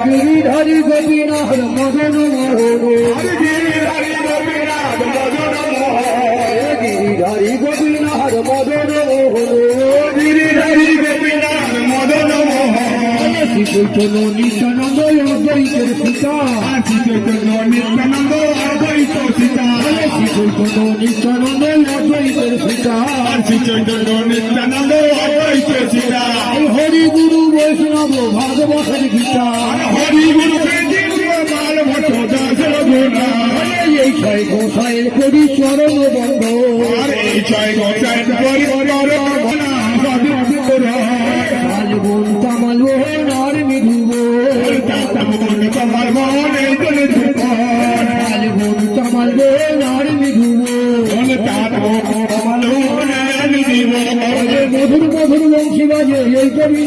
গিরিধারী গোপীনাথ মদন মোহন গিরিধারী গোপীনাথ মদন মোহন শ্রীচৈতন্য নিত্যানন্দ অদ্বৈতের পিতা শ্রীচৈতন্য নিত্যানন্দ অদ্বৈতের পিতা শ্রীচৈতন্য নিত্যানন্দ অদ্বৈতের পিতা শ্রীচৈতন্য নিত্যানন্দ অদ্বৈতের পিতা হরি গুরু বৈষ্ণব ভাগবতের গীতা হরি গুরু এই ছয় গোসাইয়ের করি চরণ বন্ধ এই ছয় গোসাইয়ের করি তালবন তামাল মোহন আর মৃধুব তালবন তামাল মোহন আর মৃধুব মধুর মধুর বংশী বাজে এই কবি